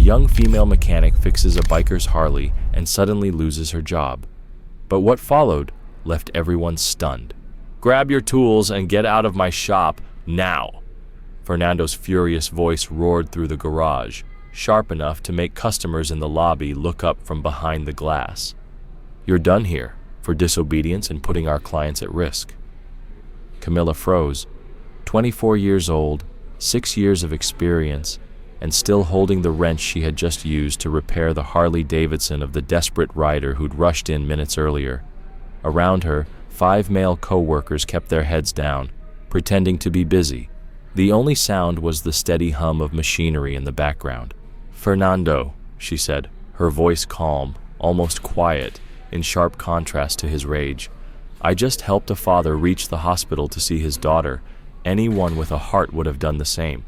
young female mechanic fixes a biker's Harley and suddenly loses her job. But what followed left everyone stunned. "Grab your tools and get out of my shop, now!" Fernando's furious voice roared through the garage, sharp enough to make customers in the lobby look up from behind the glass. "You're done here for disobedience and putting our clients at risk." Camilla froze. 24 years old, 6 years of experience, and still holding the wrench she had just used to repair the Harley-Davidson of the desperate rider who'd rushed in minutes earlier. Around her, 5 male co-workers kept their heads down, pretending to be busy. The only sound was the steady hum of machinery in the background. "Fernando," she said, her voice calm, almost quiet, in sharp contrast to his rage. "I just helped a father reach the hospital to see his daughter. Anyone with a heart would have done the same."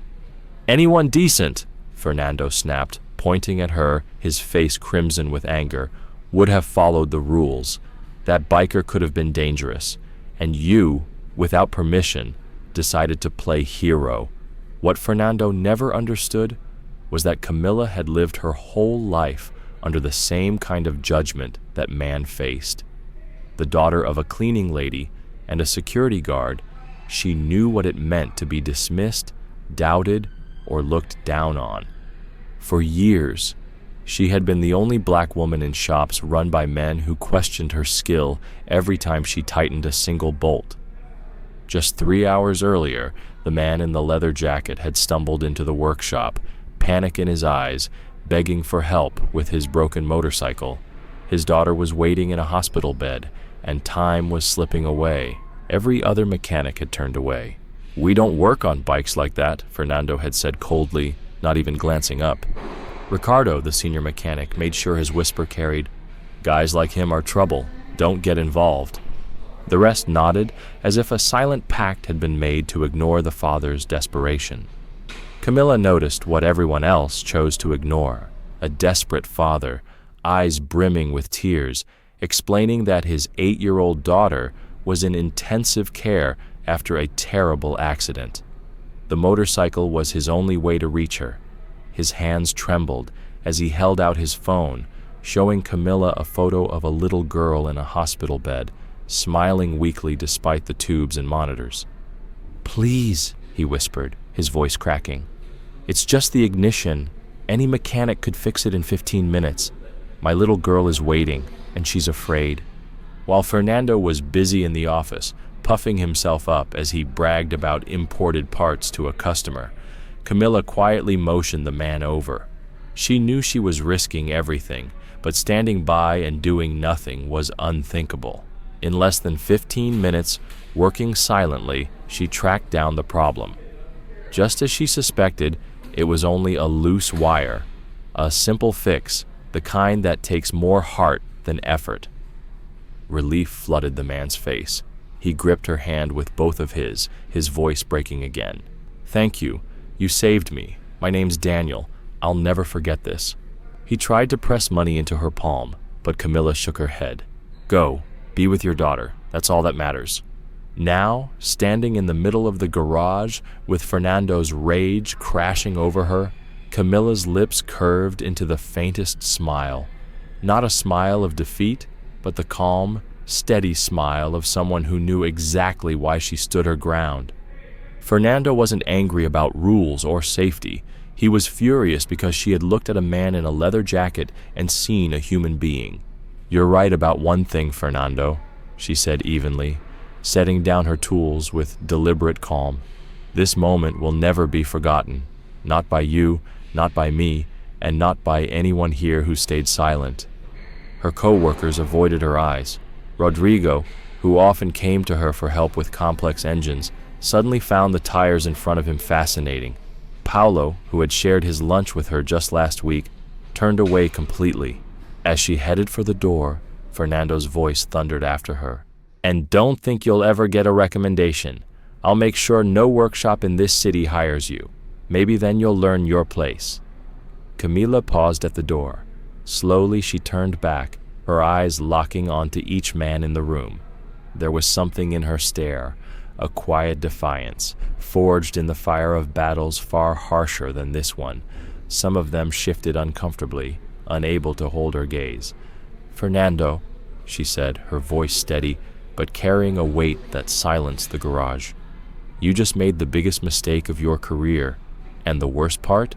"Anyone decent," Fernando snapped, pointing at her, his face crimson with anger, "would have followed the rules. That biker could have been dangerous, and you, without permission, decided to play hero." What Fernando never understood was that Camilla had lived her whole life under the same kind of judgment that man faced. The daughter of a cleaning lady and a security guard, she knew what it meant to be dismissed, doubted, or looked down on. For years, she had been the only black woman in shops run by men who questioned her skill every time she tightened a single bolt. Just 3 hours earlier, the man in the leather jacket had stumbled into the workshop, panic in his eyes, begging for help with his broken motorcycle. His daughter was waiting in a hospital bed, and time was slipping away. Every other mechanic had turned away. "We don't work on bikes like that," Fernando had said coldly, not even glancing up. Ricardo, the senior mechanic, made sure his whisper carried, "Guys like him are trouble. Don't get involved." The rest nodded, as if a silent pact had been made to ignore the father's desperation. Camilla noticed what everyone else chose to ignore: a desperate father, eyes brimming with tears, explaining that his 8-year-old daughter was in intensive care after a terrible accident. The motorcycle was his only way to reach her. His hands trembled as he held out his phone, showing Camilla a photo of a little girl in a hospital bed, smiling weakly despite the tubes and monitors. "Please," he whispered, his voice cracking. "It's just the ignition. Any mechanic could fix it in 15 minutes. My little girl is waiting, and she's afraid." While Fernando was busy in the office, puffing himself up as he bragged about imported parts to a customer, Camilla quietly motioned the man over. She knew she was risking everything, but standing by and doing nothing was unthinkable. In less than 15 minutes, working silently, she tracked down the problem. Just as she suspected, it was only a loose wire, a simple fix, the kind that takes more heart than effort. Relief flooded the man's face. He gripped her hand with both of his voice breaking again. "Thank you. You saved me. My name's Daniel. I'll never forget this." He tried to press money into her palm, but Camilla shook her head. "Go. Be with your daughter. That's all that matters." Now, standing in the middle of the garage with Fernando's rage crashing over her, Camilla's lips curved into the faintest smile. Not a smile of defeat, but the calm, steady smile of someone who knew exactly why she stood her ground. Fernando wasn't angry about rules or safety. He was furious because she had looked at a man in a leather jacket and seen a human being. "You're right about one thing, Fernando," she said evenly, setting down her tools with deliberate calm. "This moment will never be forgotten. Not by you, not by me, and not by anyone here who stayed silent." Her co-workers avoided her eyes. Rodrigo, who often came to her for help with complex engines, suddenly found the tires in front of him fascinating. Paulo, who had shared his lunch with her just last week, turned away completely. As she headed for the door, Fernando's voice thundered after her. "And don't think you'll ever get a recommendation. I'll make sure no workshop in this city hires you. Maybe then you'll learn your place." Camilla paused at the door. Slowly she turned back, her eyes locking onto each man in the room. There was something in her stare, a quiet defiance, forged in the fire of battles far harsher than this one, Some of them shifted uncomfortably, unable to hold her gaze. "Fernando," she said, her voice steady, but carrying a weight that silenced the garage. "You just made the biggest mistake of your career, and the worst part?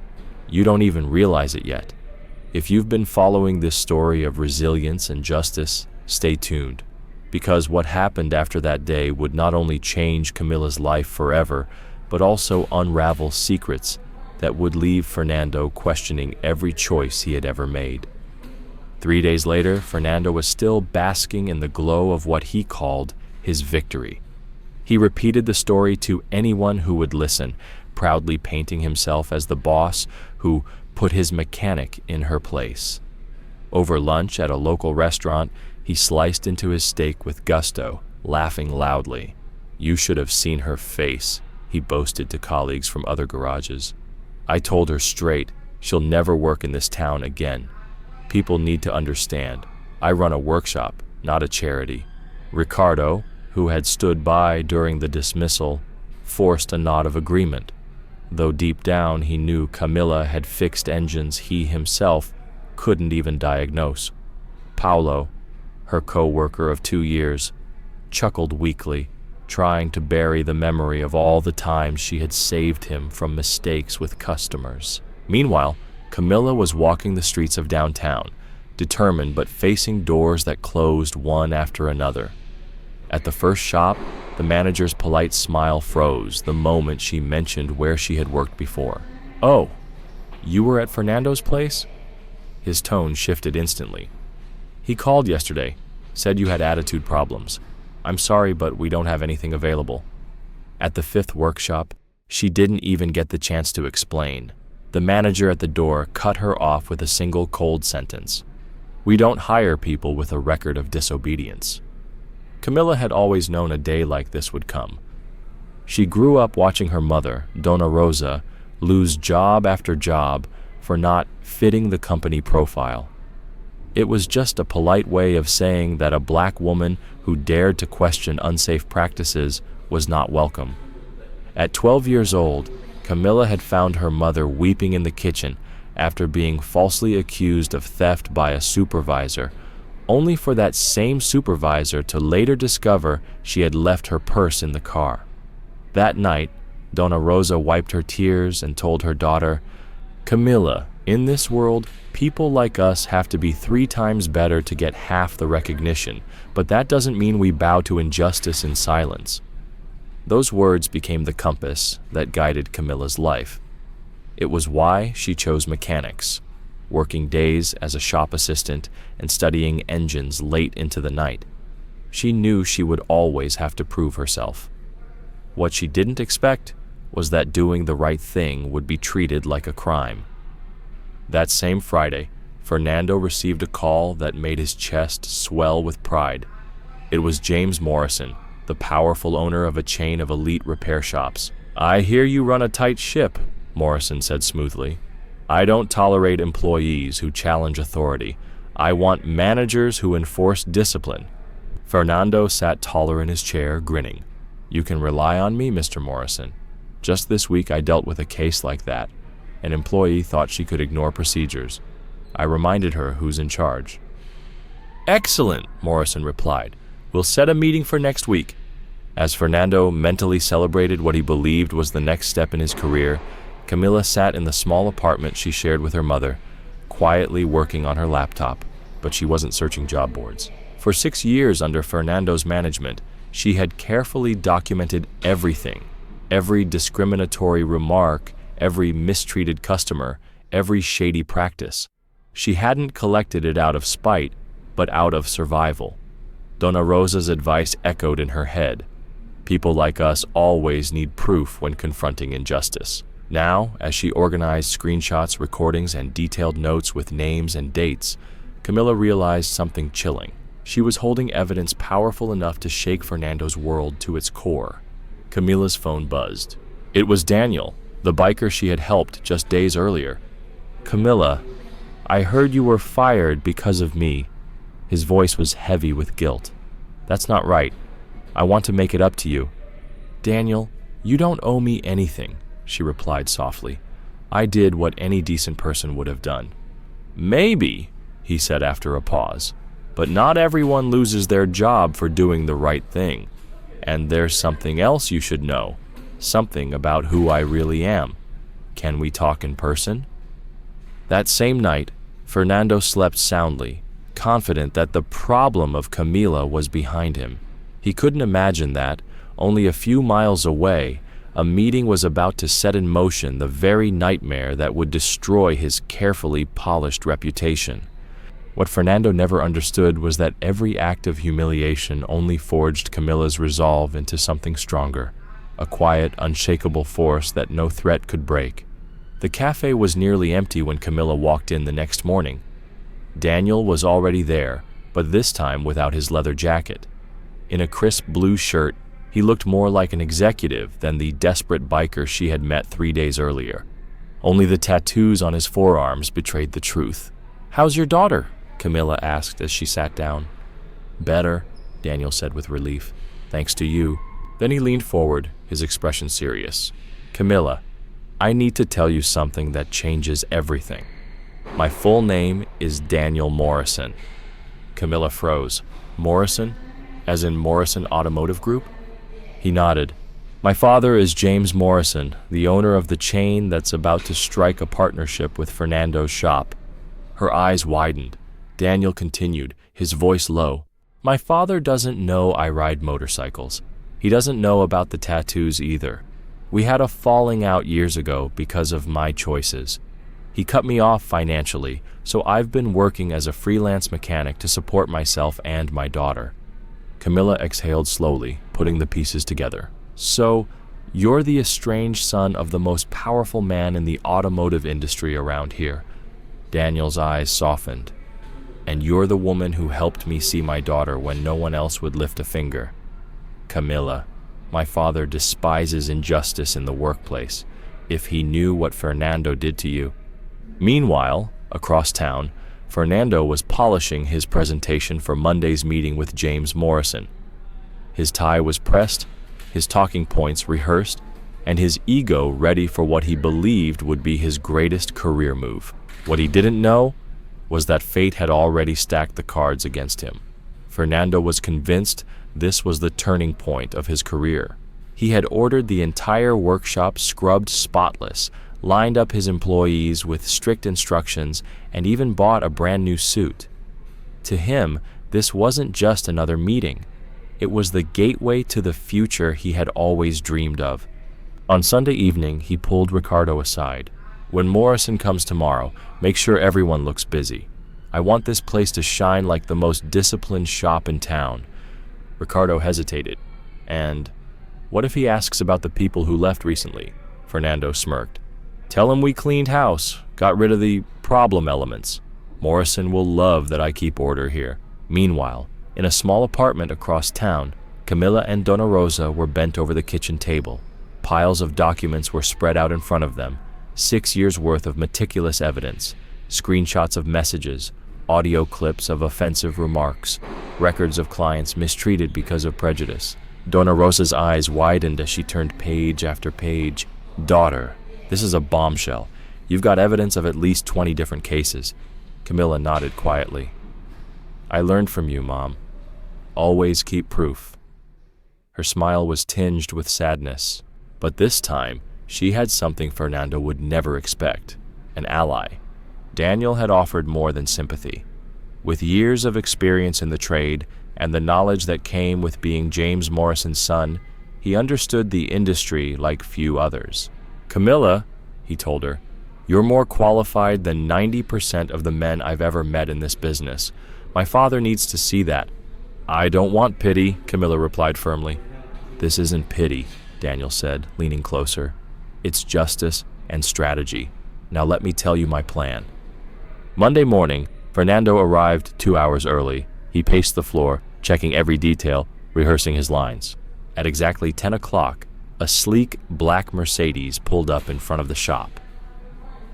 You don't even realize it yet. If you've been following this story of resilience and justice, stay tuned, because what happened after that day would not only change Camilla's life forever, but also unravel secrets that would leave Fernando questioning every choice he had ever made." 3 days later, Fernando was still basking in the glow of what he called his victory. He repeated the story to anyone who would listen, proudly painting himself as the boss who put his mechanic in her place. Over lunch at a local restaurant, he sliced into his steak with gusto, laughing loudly. "You should have seen her face," he boasted to colleagues from other garages. "I told her straight, she'll never work in this town again. People need to understand, I run a workshop, not a charity." Ricardo, who had stood by during the dismissal, forced a nod of agreement, though deep down he knew Camilla had fixed engines he himself couldn't even diagnose. Paulo, her co-worker of 2 years, chuckled weakly, trying to bury the memory of all the times she had saved him from mistakes with customers. Meanwhile, Camilla was walking the streets of downtown, determined but facing doors that closed one after another. At the first shop, the manager's polite smile froze the moment she mentioned where she had worked before. "Oh, you were at Fernando's place?" His tone shifted instantly. "He called yesterday, said you had attitude problems. I'm sorry, but we don't have anything available." At the 5th workshop, she didn't even get the chance to explain. The manager at the door cut her off with a single cold sentence. "We don't hire people with a record of disobedience." Camilla had always known a day like this would come. She grew up watching her mother, Dona Rosa, lose job after job for not fitting the company profile. It was just a polite way of saying that a black woman who dared to question unsafe practices was not welcome. At 12 years old, Camilla had found her mother weeping in the kitchen after being falsely accused of theft by a supervisor, only for that same supervisor to later discover she had left her purse in the car. That night, Dona Rosa wiped her tears and told her daughter, "Camilla, in this world, people like us have to be 3 times better to get half the recognition, but that doesn't mean we bow to injustice in silence." Those words became the compass that guided Camilla's life. It was why she chose mechanics, working days as a shop assistant and studying engines late into the night. She knew she would always have to prove herself. What she didn't expect was that doing the right thing would be treated like a crime. That same Friday, Fernando received a call that made his chest swell with pride. It was James Morrison, the powerful owner of a chain of elite repair shops. "I hear you run a tight ship," Morrison said smoothly. "I don't tolerate employees who challenge authority. I want managers who enforce discipline." Fernando sat taller in his chair, grinning. "You can rely on me, Mr. Morrison. Just this week I dealt with a case like that. An employee thought she could ignore procedures. I reminded her who's in charge." "Excellent," Morrison replied. "We'll set a meeting for next week." As Fernando mentally celebrated what he believed was the next step in his career, Camilla sat in the small apartment she shared with her mother, quietly working on her laptop, but she wasn't searching job boards. For 6 years under Fernando's management, she had carefully documented everything, every discriminatory remark, every mistreated customer, every shady practice. She hadn't collected it out of spite, but out of survival. Dona Rosa's advice echoed in her head. People like us always need proof when confronting injustice. Now, as she organized screenshots, recordings, and detailed notes with names and dates, Camilla realized something chilling. She was holding evidence powerful enough to shake Fernando's world to its core. Camilla's phone buzzed. It was Daniel, the biker she had helped just days earlier. "Camilla, I heard you were fired because of me." His voice was heavy with guilt. "That's not right. I want to make it up to you." "Daniel, you don't owe me anything," she replied softly. I did what any decent person would have done. Maybe, he said after a pause, but not everyone loses their job for doing the right thing. And there's something else you should know, something about who I really am. Can we talk in person? That same night, Fernando slept soundly, confident that the problem of Camila was behind him. He couldn't imagine that, only a few miles away, a meeting was about to set in motion the very nightmare that would destroy his carefully polished reputation. What Fernando never understood was that every act of humiliation only forged Camila's resolve into something stronger, a quiet, unshakable force that no threat could break. The cafe was nearly empty when Camila walked in the next morning. Daniel was already there, but this time without his leather jacket. In a crisp blue shirt, he looked more like an executive than the desperate biker she had met 3 days earlier. Only the tattoos on his forearms betrayed the truth. "How's your daughter?" Camila asked as she sat down. "Better," Daniel said with relief. "Thanks to you." Then he leaned forward, his expression serious. "Camila, I need to tell you something that changes everything. My full name is Daniel Morrison." Camila froze. "Morrison? As in Morrison Automotive Group?" He nodded. "My father is James Morrison, the owner of the chain that's about to strike a partnership with Fernando's shop." Her eyes widened. Daniel continued, his voice low. "My father doesn't know I ride motorcycles. He doesn't know about the tattoos either. We had a falling out years ago because of my choices. He cut me off financially, so I've been working as a freelance mechanic to support myself and my daughter." Camila exhaled slowly, putting the pieces together. "So, you're the estranged son of the most powerful man in the automotive industry around here." Daniel's eyes softened. "And you're the woman who helped me see my daughter when no one else would lift a finger." "Camila, my father despises injustice in the workplace. If he knew what Fernando did to you." Meanwhile, across town, Fernando was polishing his presentation for Monday's meeting with James Morrison. His tie was pressed, his talking points rehearsed, and his ego ready for what he believed would be his greatest career move. What he didn't know was that fate had already stacked the cards against him. Fernando was convinced this was the turning point of his career. He had ordered the entire workshop scrubbed spotless, lined up his employees with strict instructions, and even bought a brand new suit. To him, this wasn't just another meeting. It was the gateway to the future he had always dreamed of. On Sunday evening, he pulled Ricardo aside. "When Morrison comes tomorrow, make sure everyone looks busy. I want this place to shine like the most disciplined shop in town." Ricardo hesitated. "And what if he asks about the people who left recently?" Fernando smirked. "Tell him we cleaned house, got rid of the problem elements. Morrison will love that I keep order here." Meanwhile, in a small apartment across town, Camila and Dona Rosa were bent over the kitchen table. Piles of documents were spread out in front of them, 6 years' worth of meticulous evidence, screenshots of messages, audio clips of offensive remarks, records of clients mistreated because of prejudice. Dona Rosa's eyes widened as she turned page after page. "Daughter, this is a bombshell. You've got evidence of at least 20 different cases." Camila nodded quietly. "I learned from you, Mom. Always keep proof." Her smile was tinged with sadness, but this time she had something Fernando would never expect: an ally. Daniel had offered more than sympathy. With years of experience in the trade and the knowledge that came with being James Morrison's son, he understood the industry like few others. "Camila," he told her, "you're more qualified than 90% of the men I've ever met in this business. My father needs to see that." "I don't want pity," Camila replied firmly. "This isn't pity," Daniel said, leaning closer. "It's justice and strategy. Now let me tell you my plan." Monday morning, Fernando arrived 2 hours early. He paced the floor, checking every detail, rehearsing his lines. At exactly 10 o'clock, a sleek black Mercedes pulled up in front of the shop.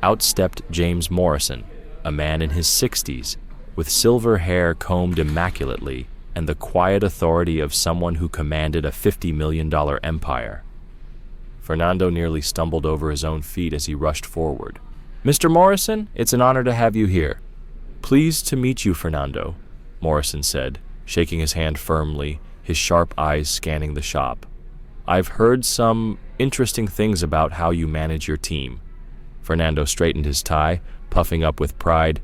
Out stepped James Morrison, a man in his 60s, with silver hair combed immaculately and the quiet authority of someone who commanded a $50 million empire. Fernando nearly stumbled over his own feet as he rushed forward. "Mr. Morrison, it's an honor to have you here." "Pleased to meet you, Fernando," Morrison said, shaking his hand firmly, his sharp eyes scanning the shop. "I've heard some interesting things about how you manage your team." Fernando straightened his tie, puffing up with pride.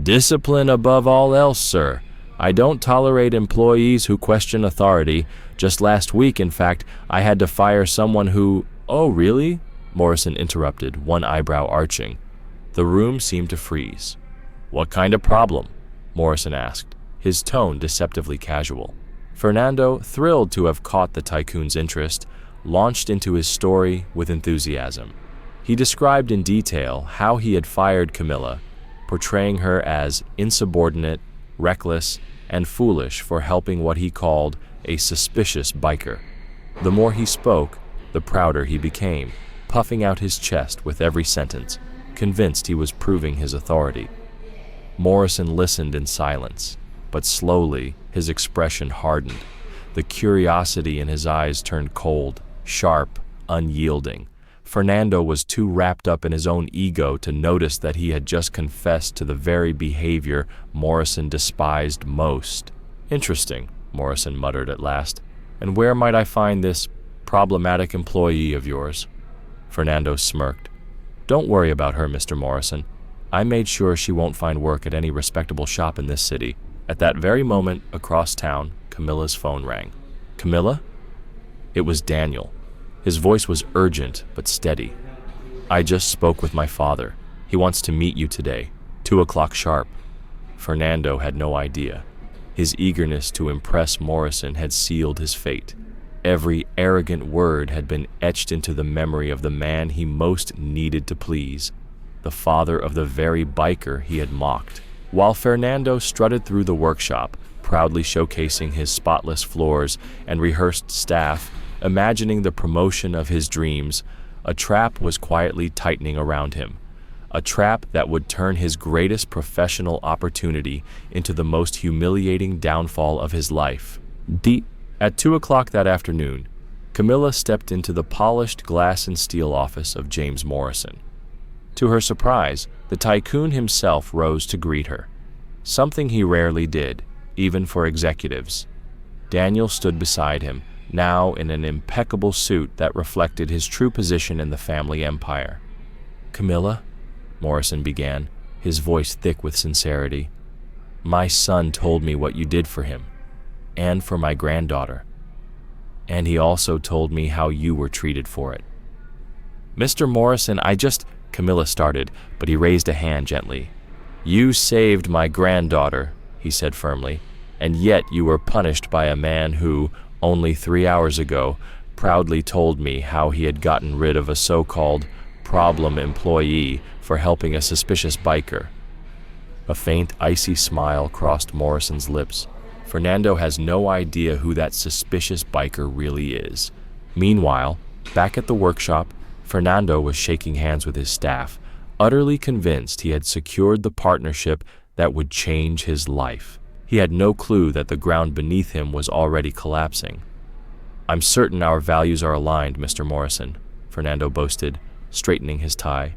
"Discipline above all else, sir. I don't tolerate employees who question authority. Just last week, in fact, I had to fire someone who—" "Oh, really?" Morrison interrupted, one eyebrow arching. The room seemed to freeze. "What kind of problem?" Morrison asked, his tone deceptively casual. Fernando, thrilled to have caught the tycoon's interest, launched into his story with enthusiasm. He described in detail how he had fired Camilla, portraying her as insubordinate, reckless, and foolish for helping what he called a suspicious biker. The more he spoke, the prouder he became, puffing out his chest with every sentence, convinced he was proving his authority. Morrison listened in silence, but slowly his expression hardened. The curiosity in his eyes turned cold, sharp, unyielding. Fernando was too wrapped up in his own ego to notice that he had just confessed to the very behavior Morrison despised most. "Interesting," Morrison muttered at last. "And where might I find this problematic employee of yours?" Fernando smirked. "Don't worry about her, Mr. Morrison. I made sure she won't find work at any respectable shop in this city." At that very moment, across town, Camilla's phone rang. "Camilla?" It was Daniel. His voice was urgent but steady. "I just spoke with my father. He wants to meet you today, 2 o'clock sharp." Fernando had no idea. His eagerness to impress Morrison had sealed his fate. Every arrogant word had been etched into the memory of the man he most needed to please, the father of the very biker he had mocked. While Fernando strutted through the workshop, proudly showcasing his spotless floors and rehearsed staff, imagining the promotion of his dreams, a trap was quietly tightening around him. A trap that would turn his greatest professional opportunity into the most humiliating downfall of his life. At 2 o'clock that afternoon, Camilla stepped into the polished glass and steel office of James Morrison. To her surprise, the tycoon himself rose to greet her, something he rarely did, even for executives. Daniel stood beside him, now in an impeccable suit that reflected his true position in the family empire. "Camilla," Morrison began, his voice thick with sincerity, "my son told me what you did for him, and for my granddaughter. And he also told me how you were treated for it." "Mr. Morrison, Camilla started, but he raised a hand gently. "You saved my granddaughter," he said firmly, "and yet you were punished by a man who, only 3 hours ago, proudly told me how he had gotten rid of a so-called problem employee for helping a suspicious biker." A faint, icy smile crossed Morrison's lips. Fernando has no idea who that suspicious biker really is. Meanwhile, back at the workshop, Fernando was shaking hands with his staff, utterly convinced he had secured the partnership that would change his life. He had no clue that the ground beneath him was already collapsing. "I'm certain our values are aligned, Mr. Morrison," Fernando boasted, straightening his tie.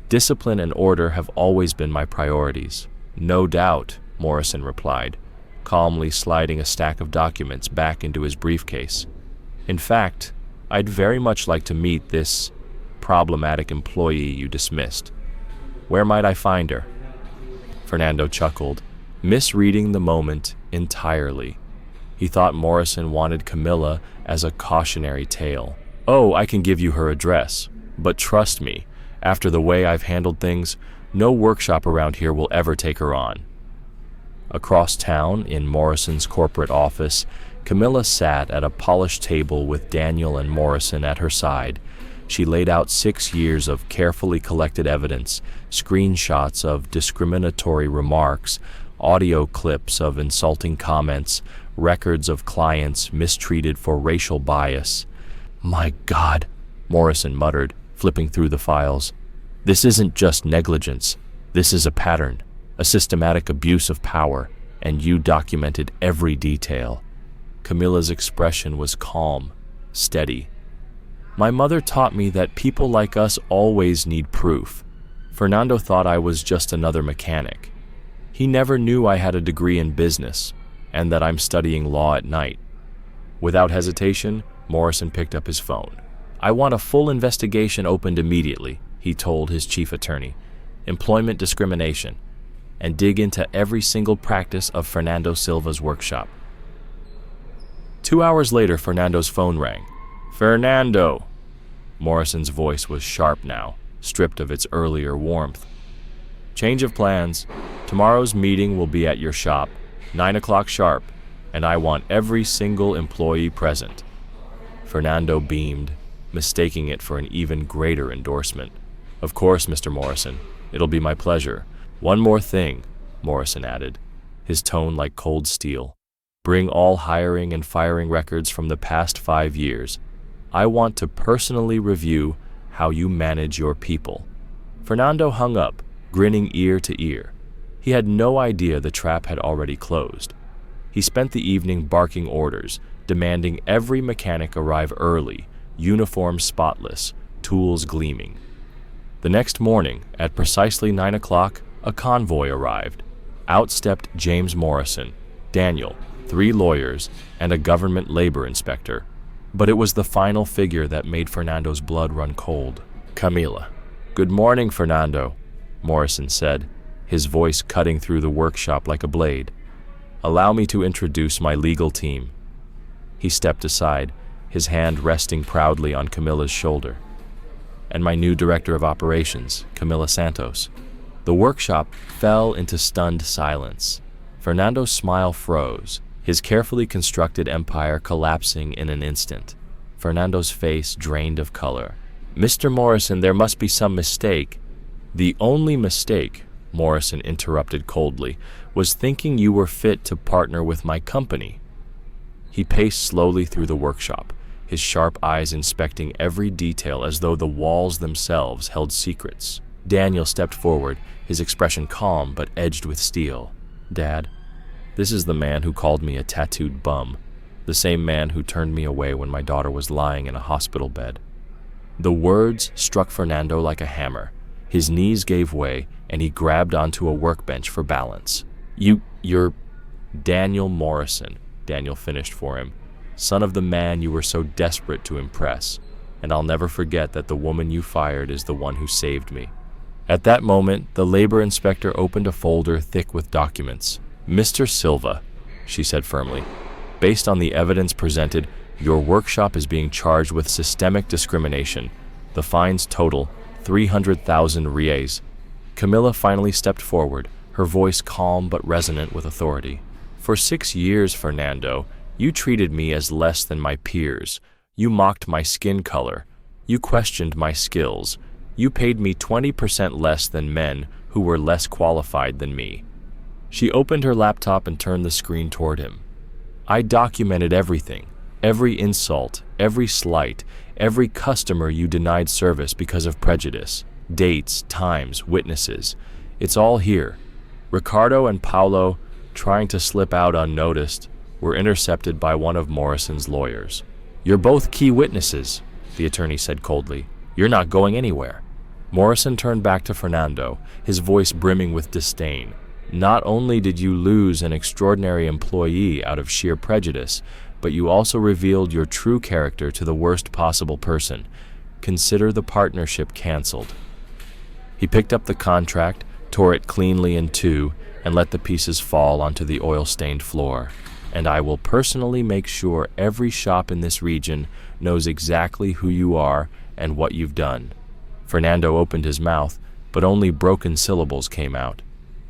"Discipline and order have always been my priorities." "No doubt," Morrison replied, calmly sliding a stack of documents back into his briefcase. "In fact, I'd very much like to meet this problematic employee you dismissed. Where might I find her?" Fernando chuckled, misreading the moment entirely. He thought Morrison wanted Camilla as a cautionary tale. "Oh, I can give you her address, but trust me, after the way I've handled things, no workshop around here will ever take her on." Across town, in Morrison's corporate office, Camilla sat at a polished table with Daniel and Morrison at her side. She laid out 6 years of carefully collected evidence, screenshots of discriminatory remarks, audio clips of insulting comments, records of clients mistreated for racial bias. "My God," Morrison muttered, flipping through the files. "This isn't just negligence. This is a pattern, a systematic abuse of power, and you documented every detail." Camilla's expression was calm, steady. My mother taught me that people like us always need proof. Fernando thought I was just another mechanic. He never knew I had a degree in business and that I'm studying law at night. Without hesitation, Morrison picked up his phone. I want a full investigation opened immediately, he told his chief attorney. Employment discrimination, and dig into every single practice of Fernando Silva's workshop. 2 hours later, Fernando's phone rang. Fernando! Morrison's voice was sharp now, stripped of its earlier warmth. Change of plans. Tomorrow's meeting will be at your shop, 9 o'clock sharp, and I want every single employee present. Fernando beamed, mistaking it for an even greater endorsement. Of course, Mr. Morrison. It'll be my pleasure. One more thing, Morrison added, his tone like cold steel. Bring all hiring and firing records from the past 5 years. I want to personally review how you manage your people. Fernando hung up, grinning ear to ear. He had no idea the trap had already closed. He spent the evening barking orders, demanding every mechanic arrive early, uniform spotless, tools gleaming. The next morning, at precisely 9 o'clock, a convoy arrived. Out stepped James Morrison, Daniel, 3 lawyers, and a government labor inspector. But it was the final figure that made Fernando's blood run cold. Camila. Good morning, Fernando, Morrison said, his voice cutting through the workshop like a blade. Allow me to introduce my legal team. He stepped aside, his hand resting proudly on Camila's shoulder. And my new director of operations, Camila Santos. The workshop fell into stunned silence. Fernando's smile froze, his carefully constructed empire collapsing in an instant. Fernando's face drained of color. Mr. Morrison, there must be some mistake. The only mistake, Morrison interrupted coldly, was thinking you were fit to partner with my company. He paced slowly through the workshop, his sharp eyes inspecting every detail as though the walls themselves held secrets. Daniel stepped forward, his expression calm but edged with steel. Dad, this is the man who called me a tattooed bum, the same man who turned me away when my daughter was lying in a hospital bed. The words struck Fernando like a hammer. His knees gave way, and he grabbed onto a workbench for balance. You're Daniel Morrison, Daniel finished for him, son of the man you were so desperate to impress, and I'll never forget that the woman you fired is the one who saved me. At that moment, the labor inspector opened a folder thick with documents. Mr. Silva, she said firmly, based on the evidence presented, your workshop is being charged with systemic discrimination. The fines total 300,000 reais. Camila finally stepped forward, her voice calm but resonant with authority. For 6 years, Fernando, you treated me as less than my peers. You mocked my skin color. You questioned my skills. You paid me 20% less than men who were less qualified than me. She opened her laptop and turned the screen toward him. I documented everything, every insult, every slight, every customer you denied service because of prejudice, dates, times, witnesses. It's all here. Ricardo and Paulo, trying to slip out unnoticed, were intercepted by one of Morrison's lawyers. You're both key witnesses, the attorney said coldly. You're not going anywhere. Morrison turned back to Fernando, his voice brimming with disdain. Not only did you lose an extraordinary employee out of sheer prejudice, but you also revealed your true character to the worst possible person. Consider the partnership canceled. He picked up the contract, tore it cleanly in two, and let the pieces fall onto the oil-stained floor. And I will personally make sure every shop in this region knows exactly who you are and what you've done. Fernando opened his mouth, but only broken syllables came out.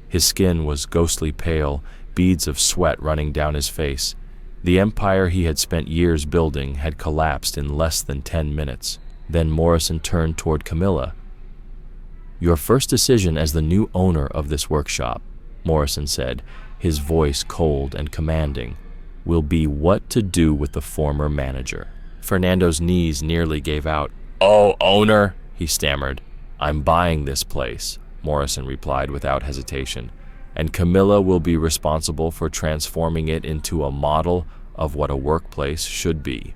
His skin was ghostly pale, beads of sweat running down his face. The empire he had spent years building had collapsed in less than 10 minutes. Then Morrison turned toward Camila. Your first decision as the new owner of this workshop, Morrison said, his voice cold and commanding, will be what to do with the former manager. Fernando's knees nearly gave out. Oh, owner, he stammered. I'm buying this place, Morrison replied without hesitation, and Camila will be responsible for transforming it into a model of what a workplace should be.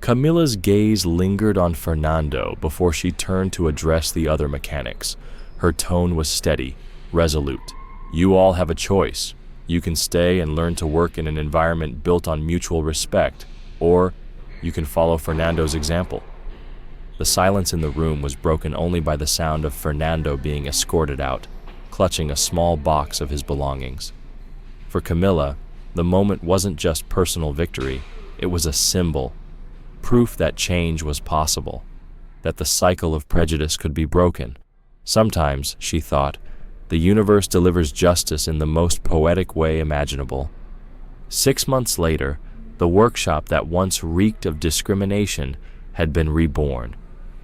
Camilla's gaze lingered on Fernando before she turned to address the other mechanics. Her tone was steady, resolute. You all have a choice. You can stay and learn to work in an environment built on mutual respect, or you can follow Fernando's example. The silence in the room was broken only by the sound of Fernando being escorted out, clutching a small box of his belongings. For Camilla, the moment wasn't just personal victory, it was a symbol, proof that change was possible, that the cycle of prejudice could be broken. Sometimes, she thought, the universe delivers justice in the most poetic way imaginable. 6 months later, the workshop that once reeked of discrimination had been reborn.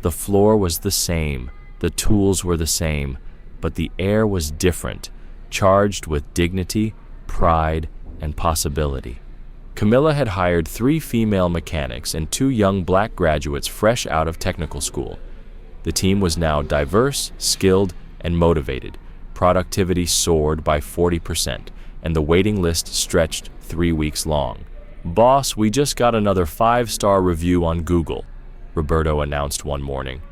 The floor was the same, the tools were the same, but the air was different, charged with dignity, pride, and possibility. Camilla had hired 3 female mechanics and 2 young black graduates fresh out of technical school. The team was now diverse, skilled, and motivated. Productivity soared by 40%, and the waiting list stretched 3 weeks long. "Boss, we just got another 5-star review on Google," Roberto announced one morning.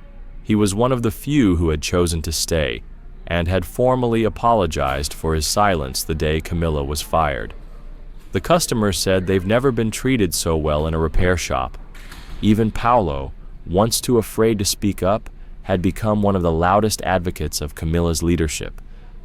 He was one of the few who had chosen to stay, and had formally apologized for his silence the day Camilla was fired. The customers said they've never been treated so well in a repair shop. Even Paolo, once too afraid to speak up, had become one of the loudest advocates of Camilla's leadership.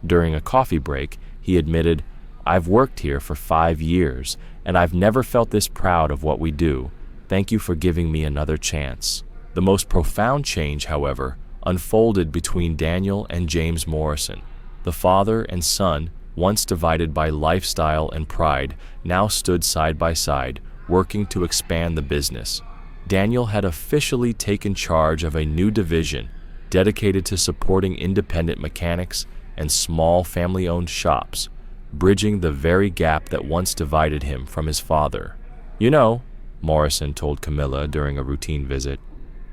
During a coffee break, he admitted, "I've worked here for 5 years, and I've never felt this proud of what we do. Thank you for giving me another chance." The most profound change, however, unfolded between Daniel and James Morrison. The father and son, once divided by lifestyle and pride, now stood side by side, working to expand the business. Daniel had officially taken charge of a new division dedicated to supporting independent mechanics and small family-owned shops, bridging the very gap that once divided him from his father. "You know," Morrison told Camilla during a routine visit,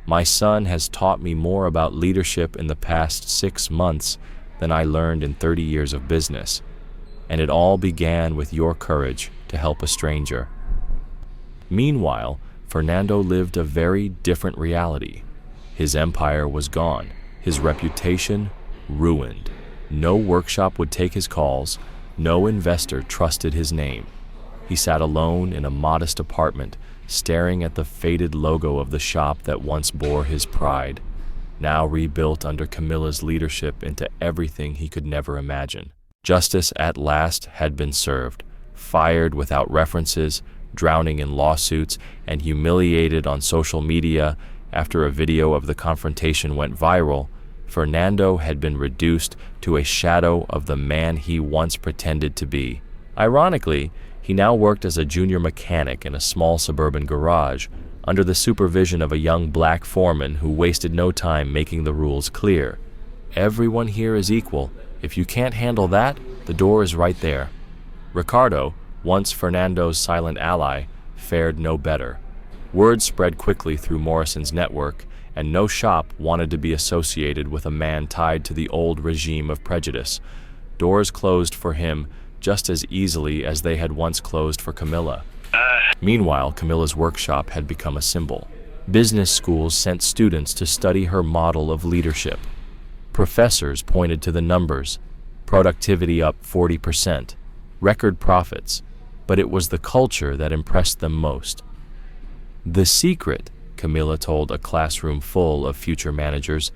"my son has taught me more about leadership in the past 6 months than I learned in 30 years of business, and it all began with your courage to help a stranger." Meanwhile, Fernando lived a very different reality. His empire was gone, his reputation ruined. No workshop would take his calls, no investor trusted his name. He sat alone in a modest apartment, staring at the faded logo of the shop that once bore his pride, now rebuilt under Camilla's leadership into everything he could never imagine. Justice at last had been served. Fired without references, drowning in lawsuits, and humiliated on social media after a video of the confrontation went viral, Fernando had been reduced to a shadow of the man he once pretended to be. Ironically, he now worked as a junior mechanic in a small suburban garage, under the supervision of a young black foreman who wasted no time making the rules clear. "Everyone here is equal. If you can't handle that, the door is right there." Ricardo, once Fernando's silent ally, fared no better. Word spread quickly through Morrison's network, and no shop wanted to be associated with a man tied to the old regime of prejudice. Doors closed for him just as easily as they had once closed for Camilla. Meanwhile, Camilla's workshop had become a symbol. Business schools sent students to study her model of leadership. Professors pointed to the numbers, productivity up 40%, record profits, but it was the culture that impressed them most. "The secret," Camilla told a classroom full of future managers,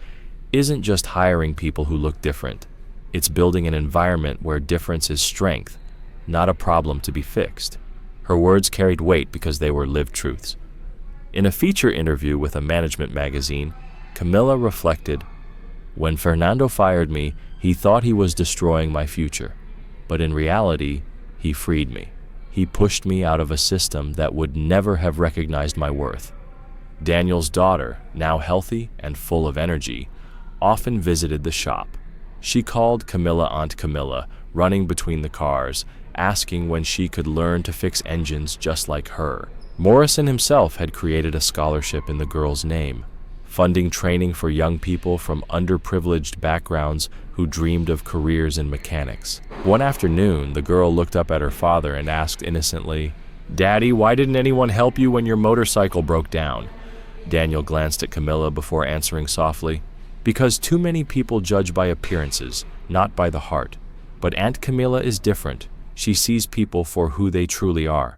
"isn't just hiring people who look different. It's building an environment where difference is strength, not a problem to be fixed." Her words carried weight because they were lived truths. In a feature interview with a management magazine, Camilla reflected, "When Fernando fired me, he thought he was destroying my future. But in reality, he freed me. He pushed me out of a system that would never have recognized my worth." Daniel's daughter, now healthy and full of energy, often visited the shop. She called Camilla Aunt Camilla, running between the cars, asking when she could learn to fix engines just like her. Morrison himself had created a scholarship in the girl's name, funding training for young people from underprivileged backgrounds who dreamed of careers in mechanics. One afternoon, the girl looked up at her father and asked innocently, "Daddy, why didn't anyone help you when your motorcycle broke down?" Daniel glanced at Camilla before answering softly. "Because too many people judge by appearances, not by the heart. But Aunt Camilla is different. She sees people for who they truly are."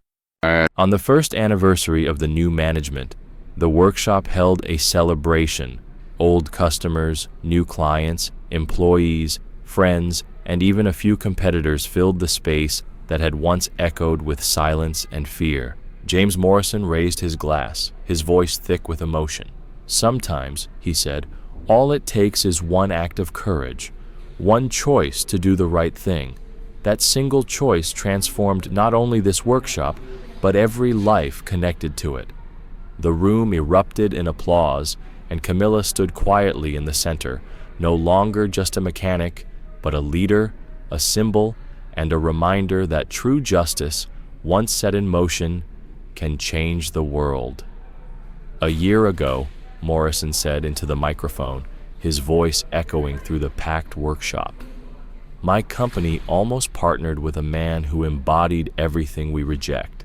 On the first anniversary of the new management, the workshop held a celebration. Old customers, new clients, employees, friends, and even a few competitors filled the space that had once echoed with silence and fear. James Morrison raised his glass, his voice thick with emotion. "Sometimes," he said, "all it takes is one act of courage, one choice to do the right thing. That single choice transformed not only this workshop, but every life connected to it." The room erupted in applause, and Camilla stood quietly in the center, no longer just a mechanic, but a leader, a symbol, and a reminder that true justice, once set in motion, can change the world. "A year ago," Morrison said into the microphone, his voice echoing through the packed workshop, "my company almost partnered with a man who embodied everything we reject.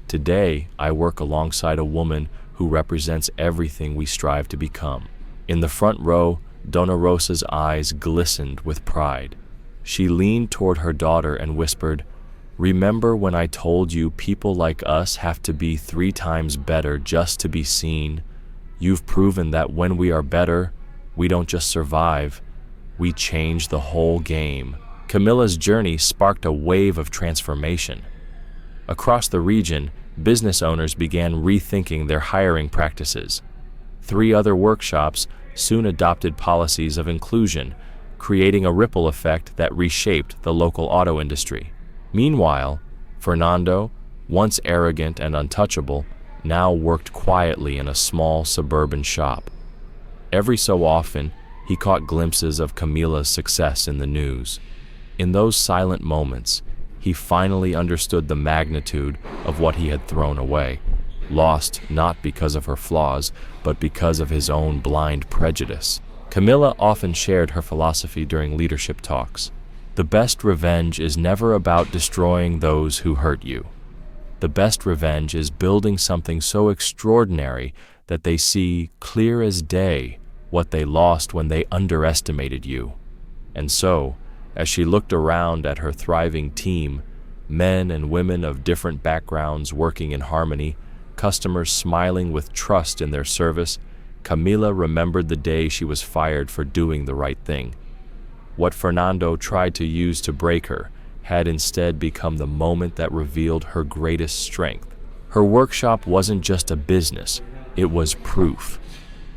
Today, I work alongside a woman who represents everything we strive to become." In the front row, Dona Rosa's eyes glistened with pride. She leaned toward her daughter and whispered, "Remember when I told you people like us have to be 3 times better just to be seen? You've proven that when we are better, we don't just survive, we change the whole game." Camilla's journey sparked a wave of transformation. Across the region, business owners began rethinking their hiring practices. 3 other workshops soon adopted policies of inclusion, creating a ripple effect that reshaped the local auto industry. Meanwhile, Fernando, once arrogant and untouchable, now worked quietly in a small suburban shop. Every so often, he caught glimpses of Camilla's success in the news. In those silent moments, he finally understood the magnitude of what he had thrown away, lost not because of her flaws, but because of his own blind prejudice. Camilla often shared her philosophy during leadership talks. The best revenge is never about destroying those who hurt you. The best revenge is building something so extraordinary that they see clear as day what they lost when they underestimated you. And so, as she looked around at her thriving team, men and women of different backgrounds working in harmony, customers smiling with trust in their service, Camilla remembered the day she was fired for doing the right thing. What Fernando tried to use to break her had instead become the moment that revealed her greatest strength. Her workshop wasn't just a business, it was proof.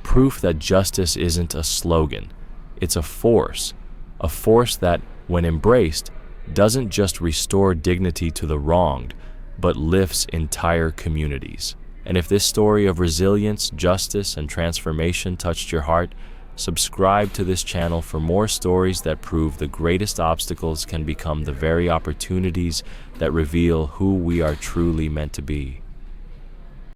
Proof that justice isn't a slogan, it's a force that, when embraced, doesn't just restore dignity to the wronged, but lifts entire communities. And if this story of resilience, justice, and transformation touched your heart, subscribe to this channel for more stories that prove the greatest obstacles can become the very opportunities that reveal who we are truly meant to be.